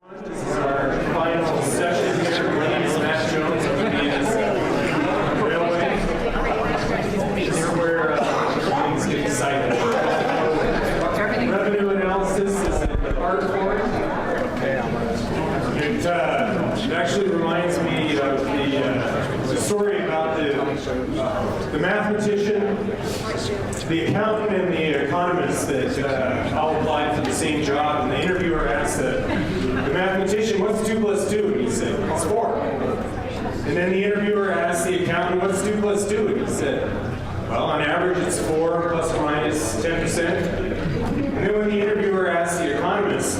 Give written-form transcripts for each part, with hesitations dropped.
This is our final session here. My name is Matt Jones. I'm with the Railway. This is where things get exciting. Revenue analysis is an art form. It actually reminds me of the story about the mathematician, the accountant, and the economist that all applied for the same job, and the interviewer asked the mathematician, "What's 2 plus 2?" And he said, "It's 4." And then the interviewer asked the accountant, "What's 2 plus 2?" And he said, "Well, on average, it's 4 plus or minus 10%. And then when the interviewer asked the economist,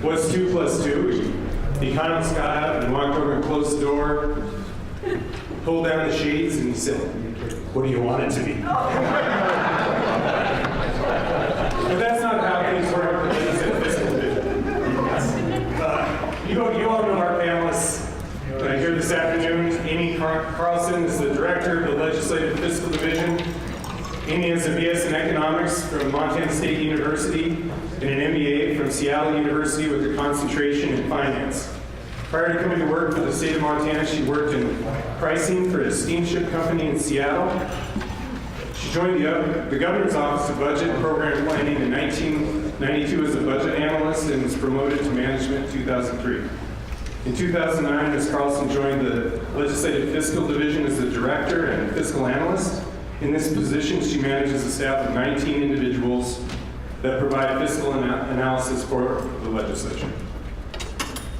"What's 2 plus 2?" The economist got up and walked over and closed the door, pulled down the shades, and he said, "What do you want it to be?" But that's not how things work in fiscal division. You all know our panelists here this afternoon. Amy Carlson is the director of the Legislative Fiscal Division. Amy has a BS in economics from Montana State University and an MBA from Seattle University with a concentration in finance. Prior to coming to work for the state of Montana, she worked in pricing for a steamship company in Seattle. She joined the Governor's Office of Budget and Program Planning in 1992 as a budget analyst and was promoted to management in 2003. In 2009, Ms. Carlson joined the Legislative Fiscal Division as the director and fiscal analyst. In this position, she manages a staff of 19 individuals that provide fiscal analysis for the legislature.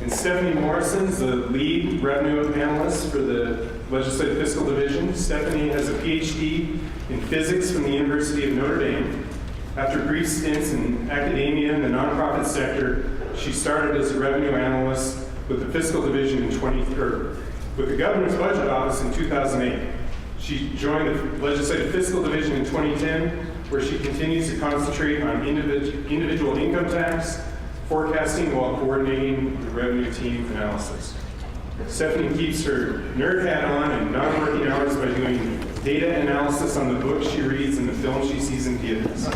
And Stephanie Morrison is the lead revenue analyst for the Legislative Fiscal Division. Stephanie has a PhD in physics from the University of Notre Dame. After brief stints in academia and the nonprofit sector, she started as a revenue analyst with the Fiscal Division with the Governor's Budget Office in 2008. She joined the Legislative Fiscal Division in 2010, where she continues to concentrate on individual income tax forecasting while coordinating the revenue team analysis. Stephanie keeps her nerd hat on and non-working hours by doing data analysis on the books she reads and the films she sees in theaters.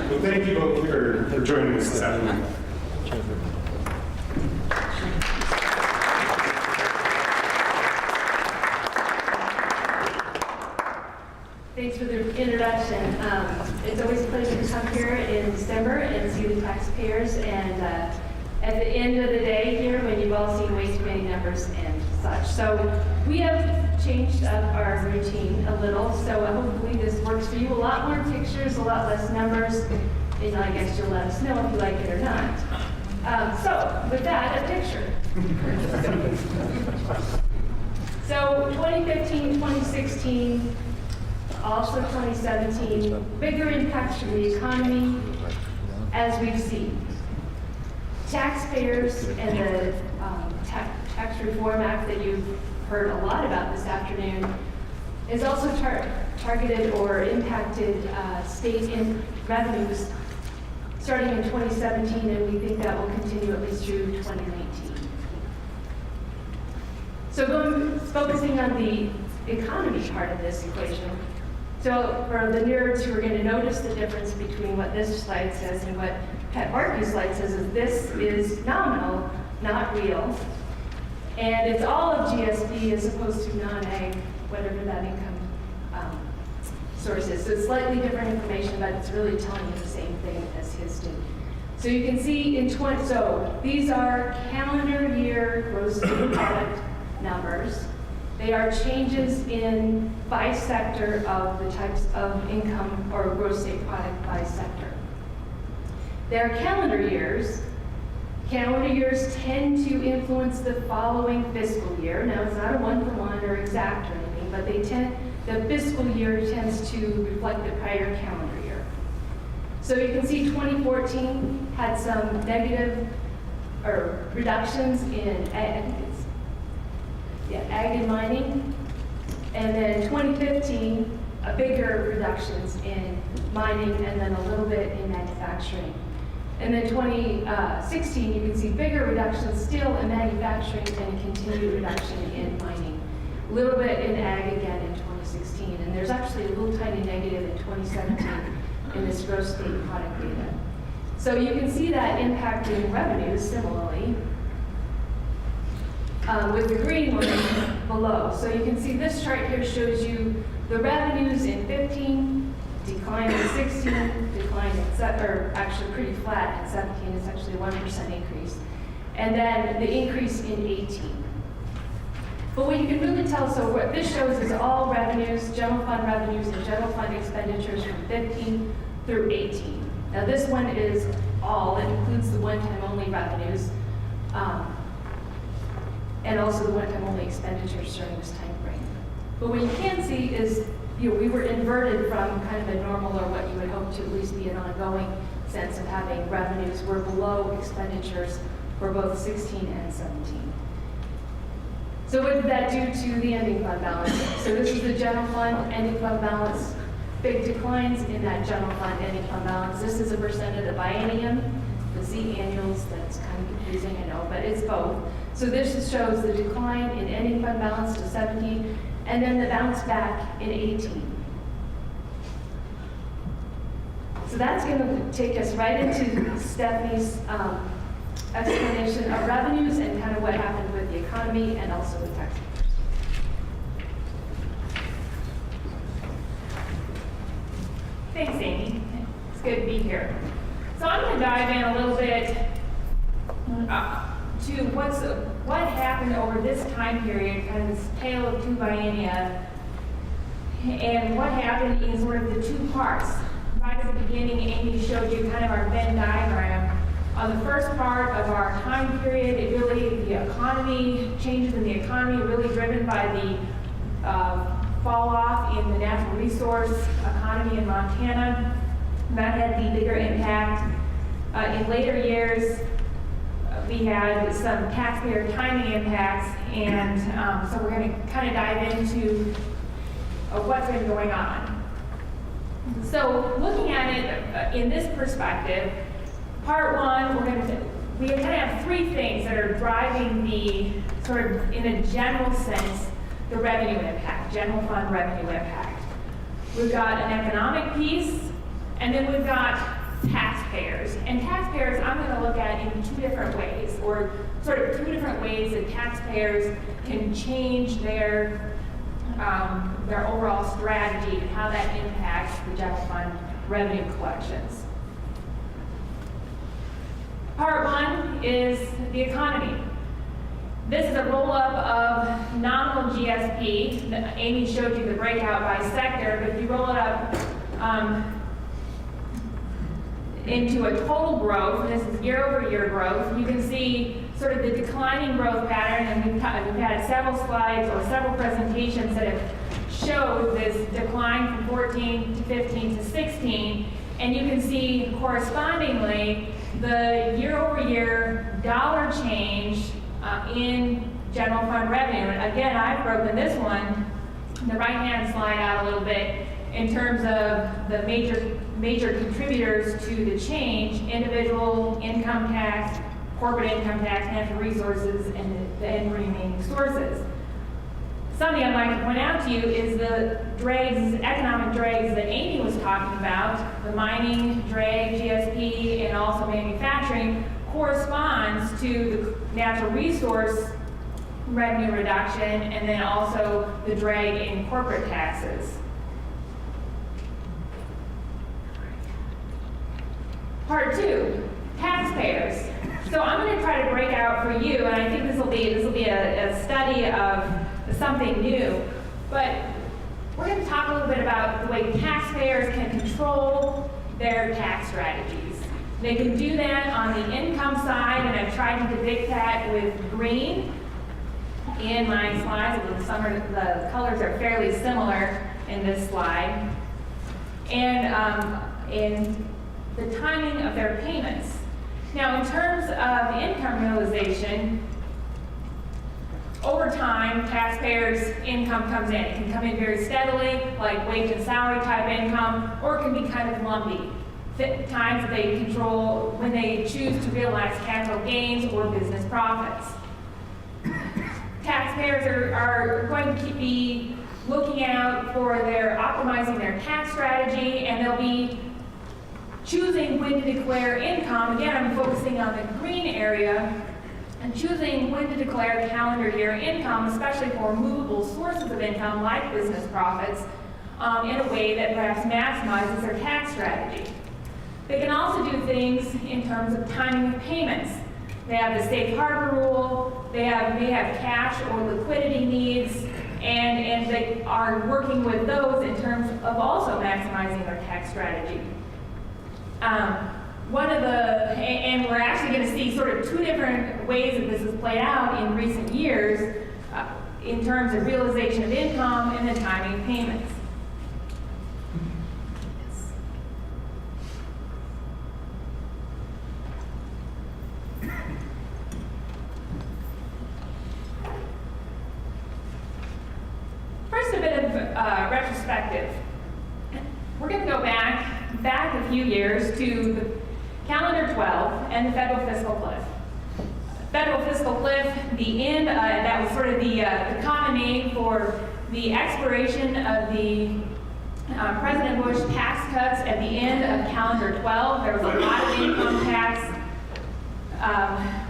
Well, thank you both for joining us this afternoon. Thanks for the introduction. It's always a pleasure to come here in December and see the taxpayers. And at the end of the day here, when you've all seen Waste Committee numbers and such. So we have changed up our routine a little. So hopefully this works for you. A lot more pictures, a lot less numbers. And I guess you'll let us know if you like it or not. So with that, a picture. So 2015, 2016, also 2017, bigger impacts from the economy as we've seen. Taxpayers and the Tax Reform Act that you've heard a lot about this afternoon is also targeted or impacted state revenues starting in 2017, and we think that will continue at least through 2019. So focusing on the economy part of this equation. So for the nerds who are going to notice the difference between what this slide says and what Pat Barkey's slide says is this is nominal, not real. And it's all of GSB as opposed to non-ag, whatever that income source is. So it's slightly different information, but it's really telling you the same thing as his did. So you can see so these are calendar year gross state product numbers. They are changes by sector of the types of income or gross state product by sector. There are calendar years. Calendar years tend to influence the following fiscal year. Now, it's not a one-for-one or exact or anything, but the fiscal year tends to reflect the prior calendar year. So you can see 2014 had some negative or reductions in ag and mining, and then 2015, bigger reductions in mining, and then a little bit in manufacturing. And then 2016, you can see bigger reductions still in manufacturing and a continued reduction in mining. A little bit in ag again in 2016, and there's actually a little tiny negative in 2017 in this gross state product data. So you can see that impacting revenues similarly, with the green line below. So you can see this chart here shows you the revenues in 15, decline in 16, decline in or actually pretty flat in 17. It's actually a 1% increase. And then the increase in 18. But what you can really tell, so what this shows is all revenues, general fund revenues and general fund expenditures from 15 through 18. Now this one is all, it includes the one-time only revenues, and also the one-time only expenditures during this time frame. But what you can see is, we were inverted from kind of a normal, or what you would hope to at least be an ongoing sense of having revenues were below expenditures for both 16 and 17. So what did that do to the ending fund balance? So this is the general fund ending fund balance. Big declines in that general fund ending fund balance. This is a percent of the biennium, the Z annuals. That's kind of confusing, I know, but it's both. So this shows the decline in ending fund balance to 17, and then the bounce back in 18. So that's going to take us right into Stephanie's explanation of revenues and kind of what happened with the economy and also with taxpayers. Thanks, Amy. It's good to be here. So I'm going to dive in a little bit to what happened over this time period, kind of this tale of two biennia, and what happened in sort of the two parts. Right at the beginning, Amy showed you kind of our Venn diagram. On the first part of our time period, it really, the economy, changes in the economy, really driven by the fall off in the natural resource economy in Montana. That had the bigger impact. In later years, we had some taxpayer timing impacts, and so we're going to kind of dive into what's been going on. So looking at it in this perspective, part one, we kind of have three things that are driving the, sort of in a general sense, the revenue impact, general fund revenue impact. We've got an economic piece, and then we've got taxpayers. And taxpayers, I'm going to look at in two different ways, or sort of two different ways that taxpayers can change their overall strategy and how that impacts the general fund revenue collections. Part one is the economy. This is a roll-up of nominal GSP. Amy showed you the breakout by sector, but if you roll it up into a total growth, and this is year-over-year growth, you can see sort of the declining growth pattern, and we've had several slides or several presentations that have showed this decline from 14 to 15 to 16, and you can see correspondingly the year-over-year dollar change in general fund revenue. And again, I've broken this one, the right-hand slide, out a little bit in terms of the major contributors to the change: individual income tax, corporate income tax, natural resources, and the remaining sources. Something I'd like to point out to you is the drags, economic drags that Amy was talking about. The mining drag, GSP, and also manufacturing corresponds to the natural resource revenue reduction, and then also the drag in corporate taxes. Part two, taxpayers. So I'm going to try to break out for you, and I think this will be a study of something new, but we're going to talk a little bit about the way taxpayers can control their tax strategies. They can do that on the income side, and I've tried to depict that with green in my slides. The colors are fairly similar in this slide. And in the timing of their payments. Now, in terms of income realization, over time, taxpayers' income comes in. It can come in very steadily, like wage and salary type income, or it can be kind of lumpy. Times that they control when they choose to realize capital gains or business profits. Taxpayers are going to be looking out for optimizing their tax strategy, and they'll be choosing when to declare income, again, I'm focusing on the green area, and choosing when to declare calendar year income, especially for movable sources of income like business profits, in a way that perhaps maximizes their tax strategy. They can also do things in terms of timing of payments. They have the safe harbor rule, may have cash or liquidity needs, and they are working with those in terms of also maximizing their tax strategy. And we're actually going to see sort of two different ways that this has played out in recent years in terms of realization of income and the timing of payments. First, a bit of retrospective. We're going to go back a few years to the calendar 12 and the federal fiscal cliff. Federal fiscal cliff, the end, that was sort of the common name for the expiration of the President Bush tax cuts at the end of calendar 12. There was a lot of income tax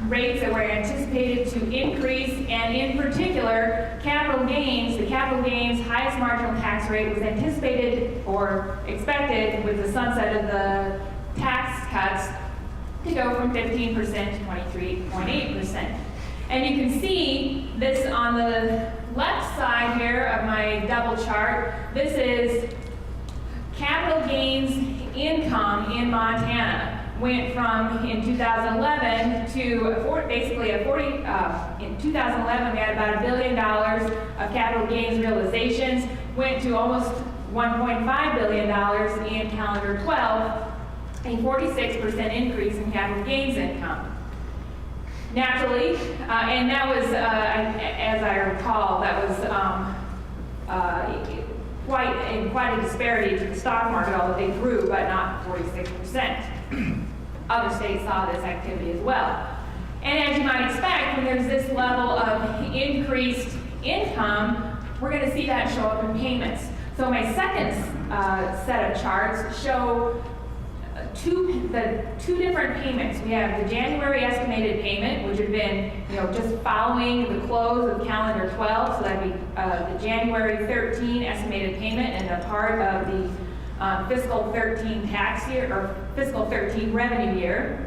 rates that were anticipated to increase, and in particular, capital gains. The capital gains highest marginal tax rate was anticipated or expected with the sunset of the tax cuts to go from 15% to 23.8%. And you can see this on the left side here of my double chart. This is capital gains income in Montana. Went from, in 2011, to basically in 2011 we had about $1 billion of capital gains realizations, went to almost $1.5 billion in calendar 12, a 46% increase in capital gains income. Naturally, and that was, as I recall, that was quite a disparity to the stock market, although they grew, but not 46%. Other states saw this activity as well. And as you might expect, when there's this level of increased income, we're going to see that show up in payments. So my second set of charts show two different payments. We have the January estimated payment, which had been just following the close of calendar 12, so that'd be the January 13 estimated payment and a part of the fiscal 13 tax year, or fiscal 13 revenue year.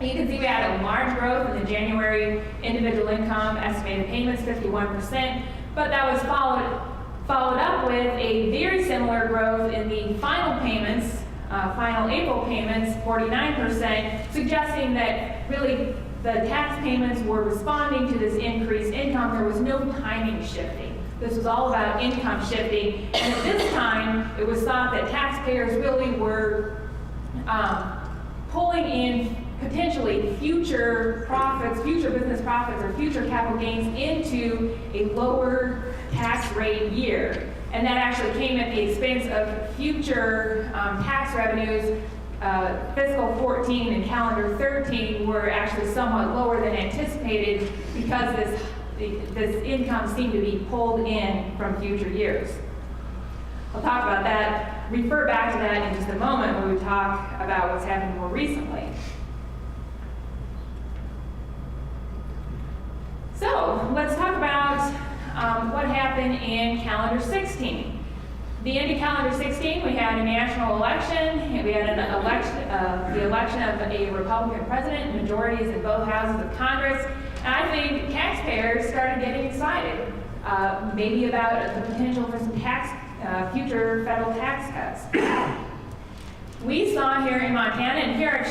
And you can see we had a large growth in the January individual income estimated payments, 51%, but that was followed up with a very similar growth in the final payments, final April payments, 49%, suggesting that really the tax payments were responding to this increased income. There was no timing shifting. This was all about income shifting, and at this time, it was thought that taxpayers really were pulling in potentially future profits, future business profits, or future capital gains into a lower tax rate year. And that actually came at the expense of future tax revenues. Fiscal 14 and calendar 13 were actually somewhat lower than anticipated because this income seemed to be pulled in from future years. I'll talk about that, refer back to that in just a moment when we talk about what's happened more recently. So let's talk about what happened in calendar 16. The end of calendar 16, we had a national election, and we had the election of a Republican president, majorities in both houses of Congress. And I think taxpayers started getting excited, maybe about the potential for some future federal tax cuts. We saw here in Montana, and here I've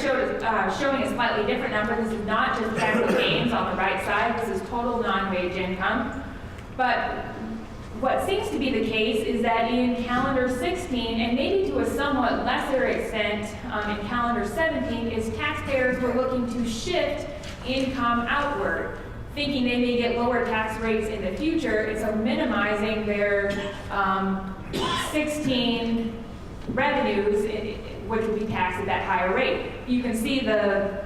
showing a slightly different number. This is not just capital gains on the right side. This is total non-wage income. But what seems to be the case is that in calendar 16, and maybe to a somewhat lesser extent in calendar 17, is taxpayers were looking to shift income outward, thinking they may get lower tax rates in the future, and so minimizing their 16 revenues, which would be taxed at that higher rate. You can see the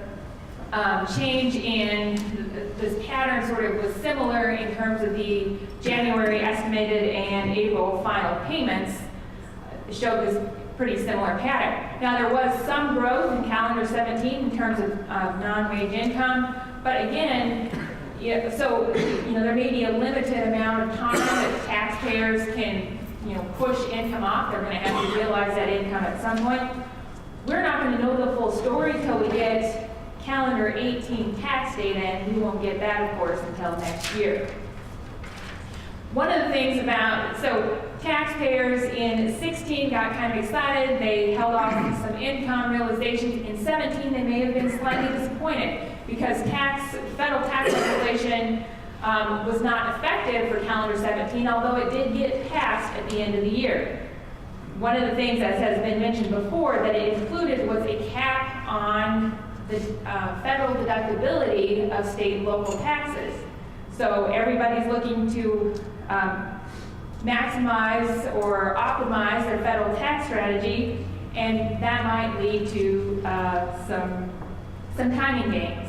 change in this pattern sort of was similar in terms of the January estimated and April final payments. Showed this pretty similar pattern. Now, there was some growth in calendar 17 in terms of non-wage income, but again, yeah, so, there may be a limited amount of time that taxpayers can, push income off. They're going to have to realize that income at some point. We're not going to know the full story till we get calendar 18 tax data, and we won't get that, of course, until next year. One of the things so taxpayers in 16 got kind of excited. They held off on some income realizations. In 17, they may have been slightly disappointed because federal tax legislation was not effective for calendar 17, although it did get passed at the end of the year. One of the things that has been mentioned before that it included was a cap on the federal deductibility of state and local taxes. So everybody's looking to maximize or optimize their federal tax strategy, and that might lead to some timing gains.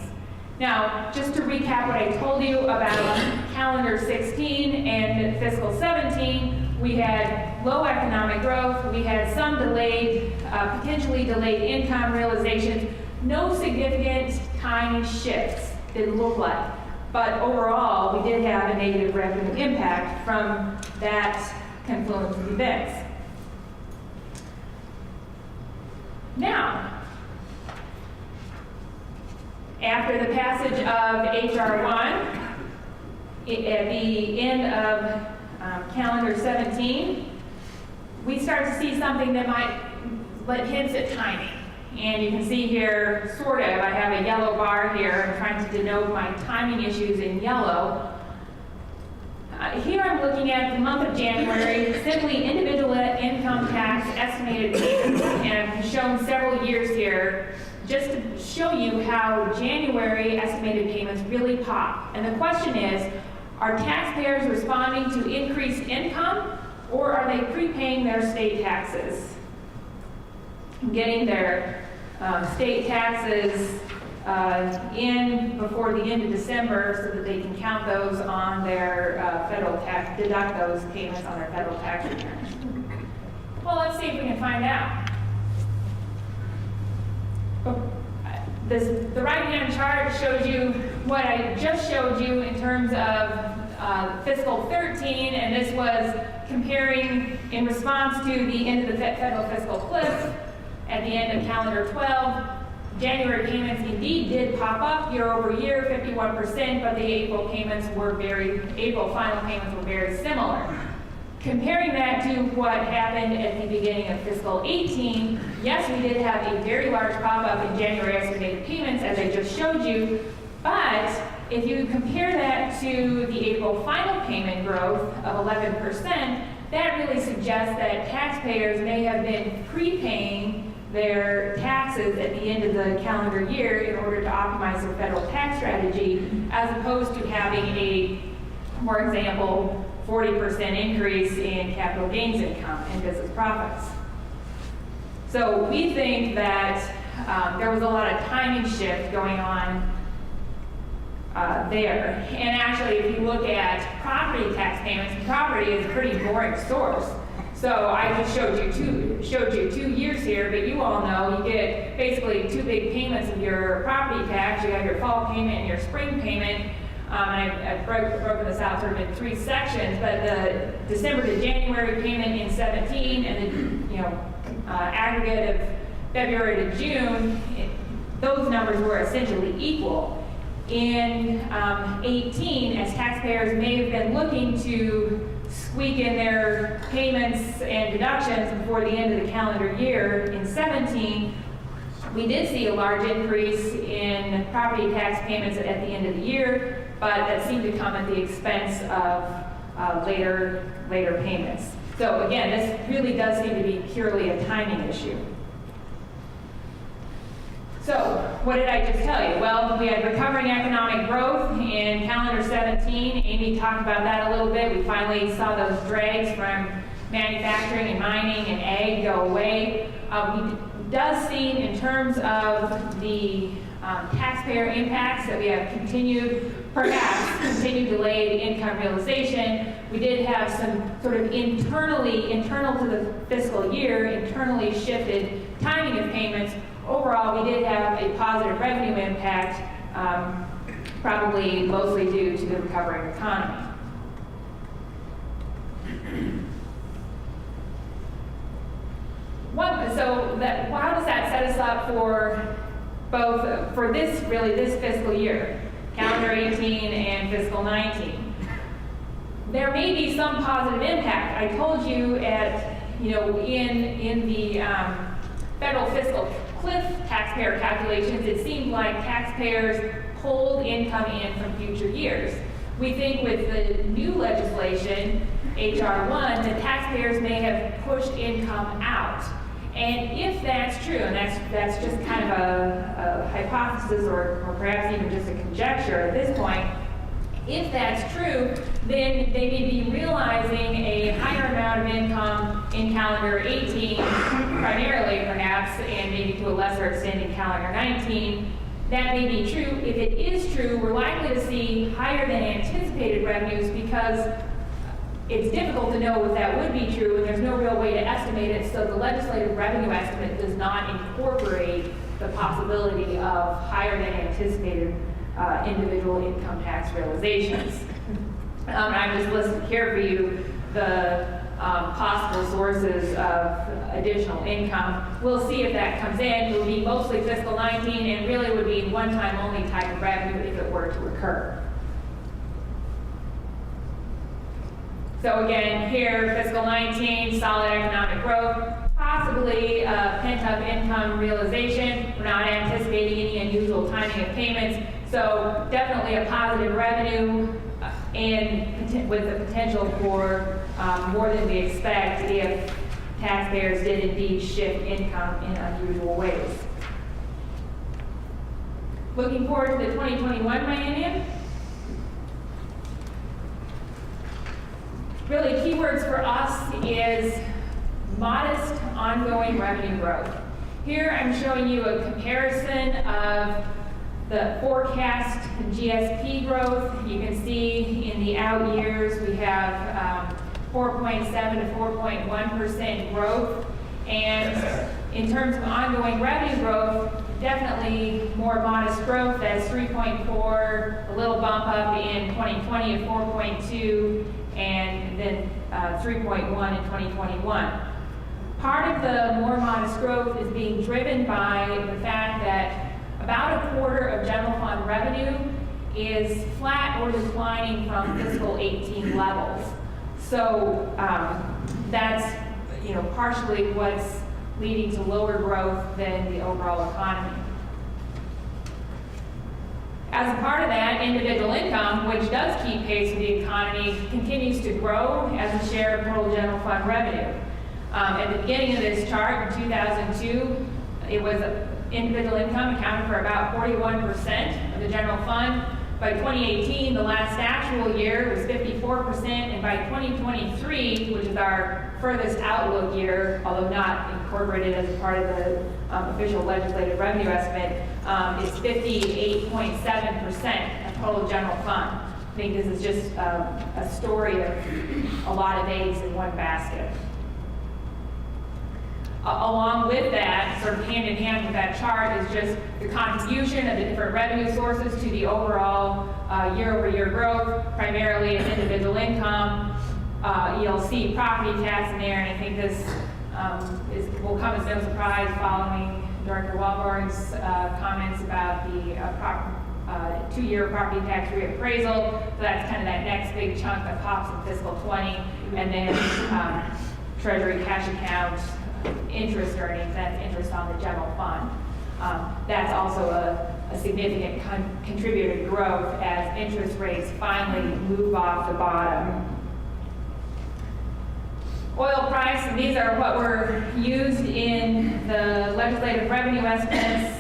Now, just to recap what I told you about calendar 16 and fiscal 17, we had low economic growth, we had some potentially delayed income realizations, no significant timing shifts, didn't look like. But overall, we did have a negative revenue impact from that confluence of events. Now, after the passage of H.R. 1, at the end of calendar 17, we start to see something that might let hints at timing. And you can see here, sort of, I have a yellow bar here. I'm trying to denote my timing issues in yellow. Here I'm looking at the month of January, simply individual income tax estimated payments. And I've shown several years here just to show you how January estimated payments really pop. And the question is, are taxpayers responding to increased income, or are they prepaying their state taxes? Getting their state taxes in before the end of December so that they can count those on their federal tax, deduct those payments on their federal tax returns. Well, let's see if we can find out. The right-hand chart shows you what I just showed you in terms of fiscal 13, and this was comparing in response to the end of the federal fiscal cliff at the end of calendar 12. January payments indeed did pop up year over year, 51%, but the April final payments were very similar. Comparing that to what happened at the beginning of fiscal 18, yes, we did have a very large pop-up in January estimated payments, as I just showed you, but if you compare that to the April final payment growth of 11%, that really suggests that taxpayers may have been prepaying their taxes at the end of the calendar year in order to optimize their federal tax strategy, as opposed to having a, for example, 40% increase in capital gains income and business profits. So we think that there was a lot of timing shift going on there. And actually, if you look at property tax payments, property is a pretty boring source. So I just showed you 2 years here, but you all know you get basically 2 big payments of your property tax. You have your fall payment and your spring payment. I've broken this out sort of in 3 sections, but the December to January payment in 17 and the aggregate of February to June, those numbers were essentially equal. In 18, as taxpayers may have been looking to squeak in their payments and deductions before the end of the calendar year, in 17, we did see a large increase in property tax payments at the end of the year, but that seemed to come at the expense of later payments. So again, this really does seem to be purely a timing issue. So what did I just tell you? Well, we had recovering economic growth in calendar 17. Amy talked about that a little bit. We finally saw those drags from manufacturing and mining and ag go away. We does see in terms of the taxpayer impacts, that we have perhaps continued delayed income realization. We did have some sort of internal to the fiscal year, internally shifted timing of payments. Overall, we did have a positive revenue impact, probably mostly due to the recovering economy. How does that set us up for both, for this fiscal year, calendar 18 and fiscal 19? There may be some positive impact. I told you in the federal fiscal cliff taxpayer calculations, it seemed like taxpayers pulled income in from future years. We think with the new legislation, H.R. 1, the taxpayers may have pushed income out. And if that's true, and that's just kind of a hypothesis or perhaps even just a conjecture at this point, if that's true, then they may be realizing a higher amount of income in calendar 18, primarily perhaps, and maybe to a lesser extent in calendar 19. That may be true. If it is true, we're likely to see higher than anticipated revenues because it's difficult to know if that would be true, and there's no real way to estimate it, so the legislative revenue estimate does not incorporate the possibility of higher than anticipated individual income tax realizations. I just listed here for you the possible sources of additional income. We'll see if that comes in. It will be mostly fiscal 19 and really would be one-time only type of revenue if it were to occur. So again, here, fiscal 19, solid economic growth, possibly pent-up income realization. We're not anticipating any unusual timing of payments. So definitely a positive revenue and with the potential for more than we expect if taxpayers did indeed shift income in unusual ways. Looking forward to the 2021 biennium. Really, keywords for us is modest ongoing revenue growth. Here I'm showing you a comparison of the forecast GSP growth. You can see in the out years we have 4.7 to 4.1% growth. And in terms of ongoing revenue growth, definitely more modest growth. That's 3.4, a little bump up in 2020 of 4.2, and then 3.1 in 2021. Part of the more modest growth is being driven by the fact that about a quarter of general fund revenue is flat or declining from fiscal 18 levels. So that's partially what's leading to lower growth than the overall economy. As a part of that, individual income, which does keep pace with the economy, continues to grow as a share of total general fund revenue. At the beginning of this chart, in 2002, it was individual income accounted for about 41% of the general fund. By 2018, the last actual year, was 54%, and by 2023, which is our furthest outlook year, although not incorporated as a part of the official legislative revenue estimate, is 58.7% of total general fund. I think this is just a story of a lot of eggs in one basket. Along with that, sort of hand in hand with that chart, is just the contribution of the different revenue sources to the overall year-over-year growth, primarily in individual income. You'll see property tax in there, and I think this will come as no surprise following Director Walborg's comments about the two-year property tax reappraisal. So that's kind of that next big chunk that pops in fiscal 20, and then Treasury cash account interest earnings, that's interest on the general fund. That's also a significant contributor to growth as interest rates finally move off the bottom. Oil price, and these are what were used in the legislative revenue estimates.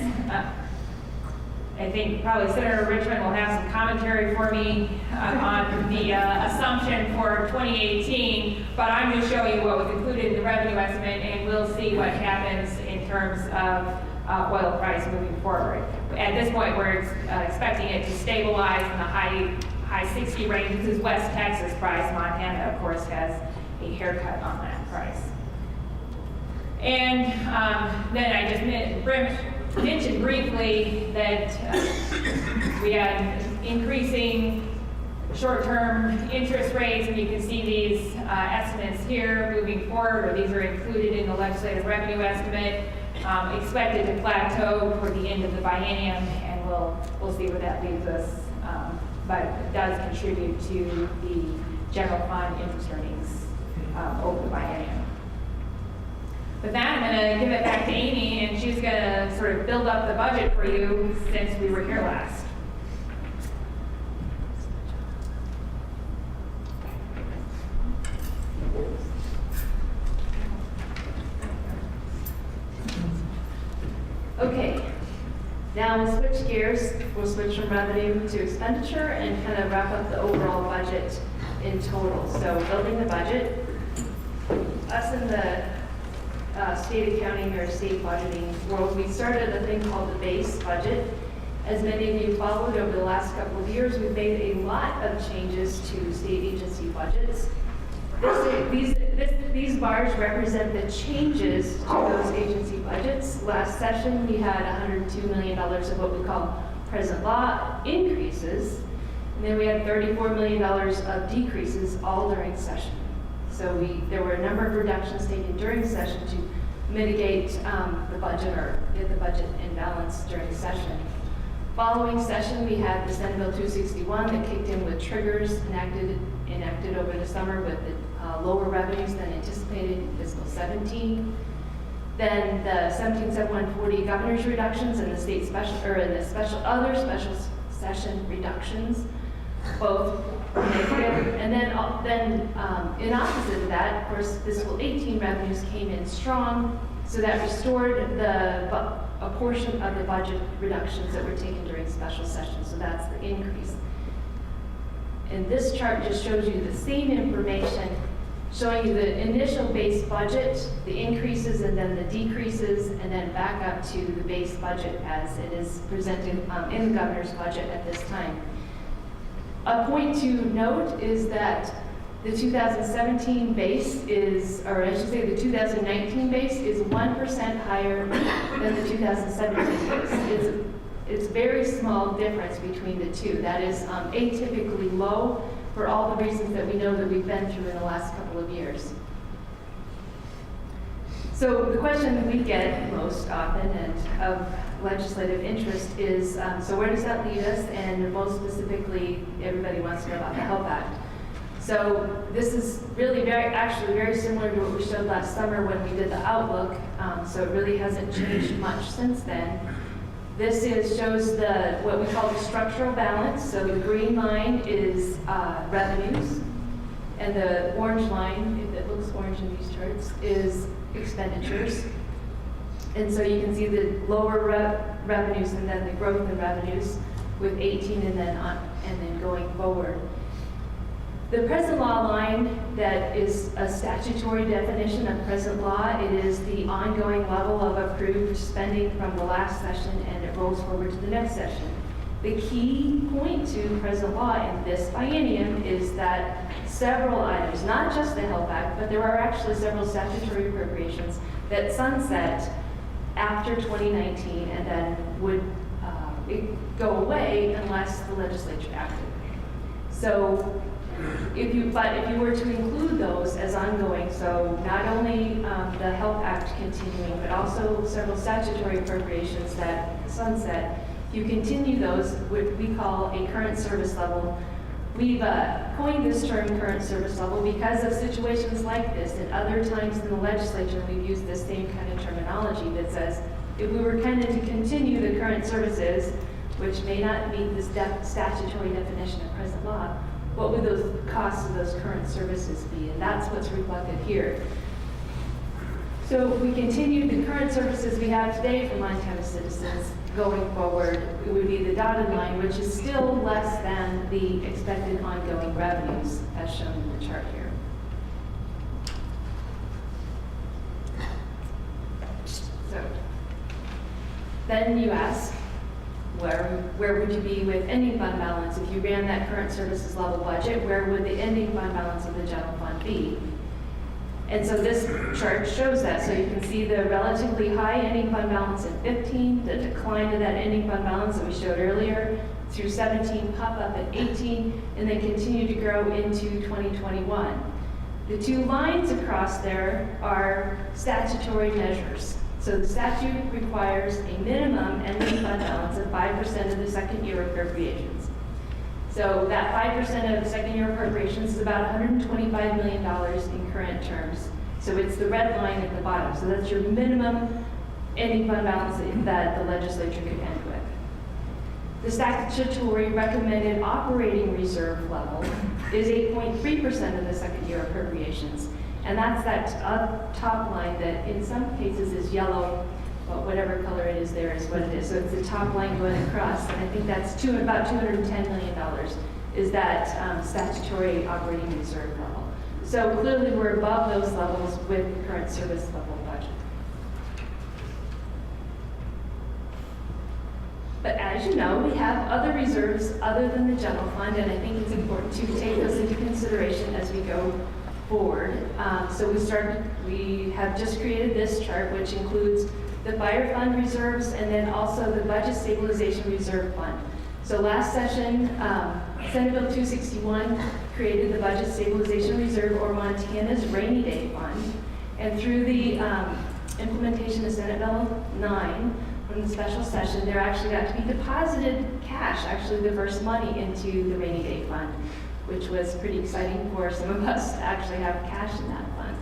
I think probably Senator Richmond will have some commentary for me on the assumption for 2018, but I'm just showing you what was included in the revenue estimate, and we'll see what happens in terms of oil price moving forward. At this point, we're expecting it to stabilize in the high 60 range. This is West Texas price. Montana, of course, has a haircut on that price. And then I just mentioned briefly that we had increasing short-term interest rates, and you can see these estimates here moving forward, or these are included in the legislative revenue estimate, expected to plateau toward the end of the biennium, and we'll see where that leaves us, but it does contribute to the general fund interest earnings over the biennium. With that, I'm going to give it back to Amy, and she's going to sort of build up the budget for you since we were here last. Okay, now we'll switch gears. We'll switch from revenue to expenditure and kind of wrap up the overall budget in total. So building the budget, us in the state accounting or state budgeting world, we started a thing called the base budget. As many of you followed over the last couple of years, we've made a lot of changes to state agency budgets. These bars represent the changes to those agency budgets. Last session, we had $102 million of what we call present law increases, and then we had $34 million of decreases all during session. So there were a number of reductions taken during session to mitigate the budget or get the budget in balance during session. Following session, we had the Senate Bill 261 that kicked in with triggers enacted over the summer with the lower revenues than anticipated in fiscal 17. Then the 177140 governor's reductions and the state special other special session reductions, both negative. And then in opposite of that, of course, fiscal 18 revenues came in strong, so that restored a portion of the budget reductions that were taken during special session. So that's the increase. And this chart just shows you the same information, showing you the initial base budget, the increases and then the decreases, and then back up to the base budget as it is presented in the governor's budget at this time. A point to note is that the 2017 base is, or I should say the 2019 base is 1% higher than the 2017 base. It's a very small difference between the two. That is atypically low for all the reasons that we know that we've been through in the last couple of years. So the question that we get most often and of legislative interest is, so where does that lead us? And most specifically, everybody wants to know about the HELP Act. So this is really actually very similar to what we showed last summer when we did the Outlook. So it really hasn't changed much since then. This shows what we call the structural balance. So the green line is revenues, and the orange line, if it looks orange in these charts, is expenditures. And so you can see the lower revenues and then the growth in revenues with 18 and then going forward. The present law line, that is a statutory definition of present law. It is the ongoing level of approved spending from the last session, and it rolls forward to the next session. The key point to present law in this biennium is that several items, not just the HELP Act, but there are actually several statutory appropriations that sunset after 2019 and then would go away unless the legislature acted. So if you were to include those as ongoing, so not only the HELP Act continuing, but also several statutory appropriations that sunset, you continue those, what we call a current service level. We've coined this term current service level because of situations like this. And other times in the legislature, we've used the same kind of terminology that says, if we were kind of to continue the current services, which may not meet this statutory definition of present law, what would those costs of those current services be? And that's what's reflected here. So if we continue the current services we have today for Montana citizens going forward, it would be the dotted line, which is still less than the expected ongoing revenues as shown in the chart here. So Then you ask, where would you be with ending fund balance? If you ran that current services level budget, where would the ending fund balance of the general fund be? And so this chart shows that. So you can see the relatively high ending fund balance in 15, the decline of that ending fund balance that we showed earlier through 17, pop up at 18, and then continue to grow into 2021. The two lines across there are statutory measures. So the statute requires a minimum ending fund balance of 5% of the second year appropriations. So that 5% of the second year appropriations is about $125 million in current terms. So it's the red line at the bottom. So that's your minimum ending fund balance that the legislature could end with. The statutory recommended operating reserve level is 8.3% of the second year appropriations. And that's that top line that in some cases is yellow, but whatever color it is there is what it is. So it's the top line going across, and I think that's about $210 million is that statutory operating reserve level. So clearly we're above those levels with the current service level budget. But as you know, we have other reserves other than the general fund, and I think it's important to take those into consideration as we go forward. So we have just created this chart, which includes the fire fund reserves and then also the budget stabilization reserve fund. So last session, Senate Bill 261 created the budget stabilization reserve, or Montana's rainy day fund. And through the implementation of Senate Bill 9 from the special session, there actually got to be deposited cash, actually the first money into the rainy day fund, which was pretty exciting for some of us to actually have cash in that fund.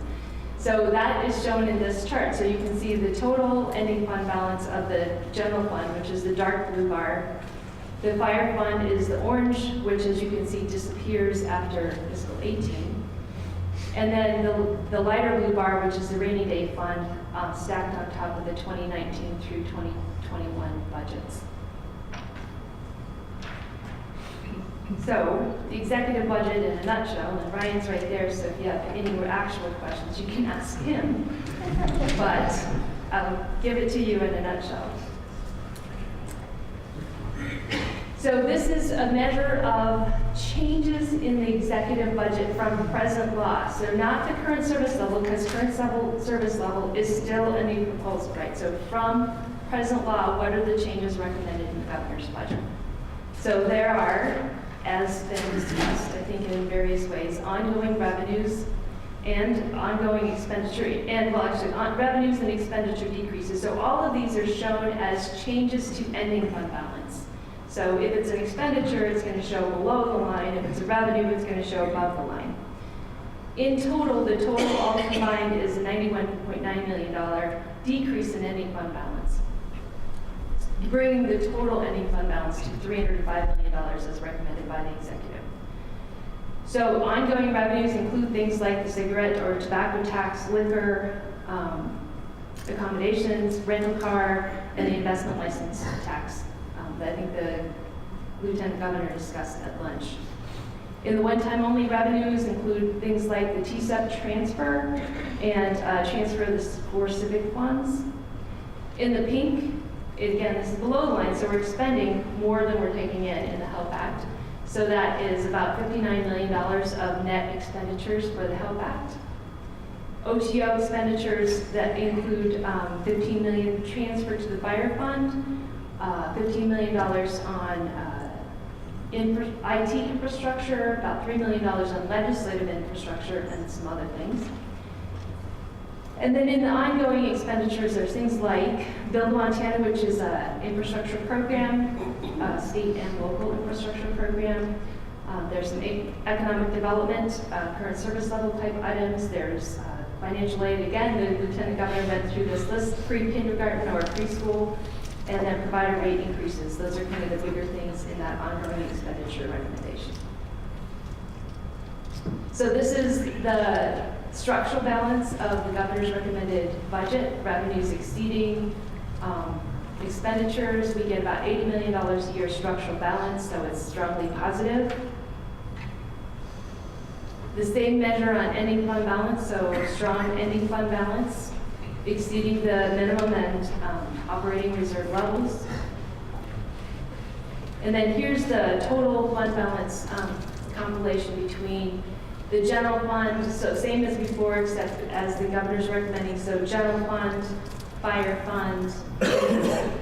So that is shown in this chart. So you can see the total ending fund balance of the general fund, which is the dark blue bar. The fire fund is the orange, which as you can see disappears after fiscal 18. And then the lighter blue bar, which is the rainy day fund, stacked on top of the 2019 through 2021 budgets. So, the executive budget in a nutshell, and Ryan's right there, so if you have any more actual questions, you can ask him. But I'll give it to you in a nutshell. So this is a measure of changes in the executive budget from present law. So not the current service level, because current service level is still a new proposal, right? So from present law, what are the changes recommended in the governor's budget? So there are, as been discussed, I think in various ways, ongoing revenues and ongoing expenditure, and well actually revenues and expenditure decreases. So all of these are shown as changes to ending fund balance. So if it's an expenditure, it's going to show below the line. If it's a revenue, it's going to show above the line. In total, the total all combined is a $91.9 million decrease in ending fund balance, bringing the total ending fund balance to $305 million as recommended by the executive. So ongoing revenues include things like the cigarette or tobacco tax, liquor, accommodations, rental car, and the investment license tax that I think the Lieutenant Governor discussed at lunch. In the one-time only revenues include things like the TSEP transfer and transfer for civic funds. In the pink, again, this is below the line, so we're expending more than we're taking in the HELP Act. So that is about $59 million of net expenditures for the HELP Act. OTO expenditures that include $15 million transferred to the fire fund, $15 million on IT infrastructure, about $3 million on legislative infrastructure, and some other things. And then in the ongoing expenditures, there's things like Build Montana, which is an infrastructure program, state and local infrastructure program. There's some economic development, current service level type items. There's financial aid. Again, the Lieutenant Governor went through this list, pre-kindergarten or preschool, and then provider rate increases. Those are kind of the bigger things in that ongoing expenditure recommendation. So this is the structural balance of the governor's recommended budget, revenues exceeding expenditures. We get about $80 million a year structural balance, so it's strongly positive. The same measure on ending fund balance, so strong ending fund balance. exceeding the minimum and operating reserve levels. And then here's the total fund balance compilation between the general fund, so same as before, except as the governor's recommending, so general fund, fire fund,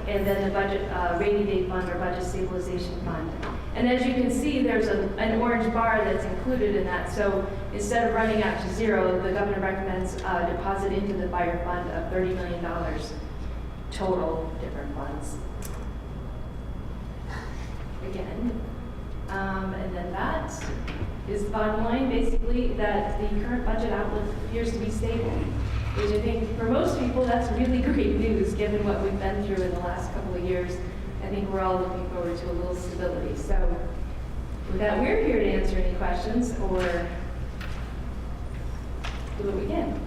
and then the budget, rainy day fund or budget stabilization fund. And as you can see, there's an orange bar that's included in that. So instead of running out to zero, the governor recommends a deposit into the fire fund of $30 million total, different funds. Again, and then that is the bottom line, basically, that the current budget outlook appears to be stable, which I think for most people, that's really great news, given what we've been through in the last couple of years. I think we're all looking forward to a little stability. So with that, we're here to answer any questions or do what we can.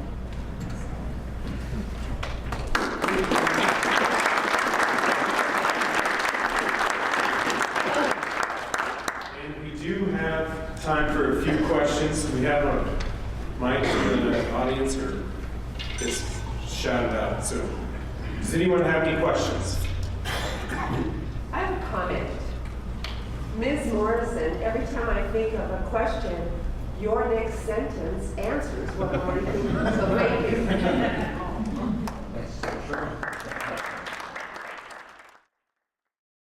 And we do have time for a few questions. We have a mic in the audience, or just shout it out. So does anyone have any questions? I have a comment. Ms. Morrison, every time I think of a question, your next sentence answers what I'm already thinking. So thank you.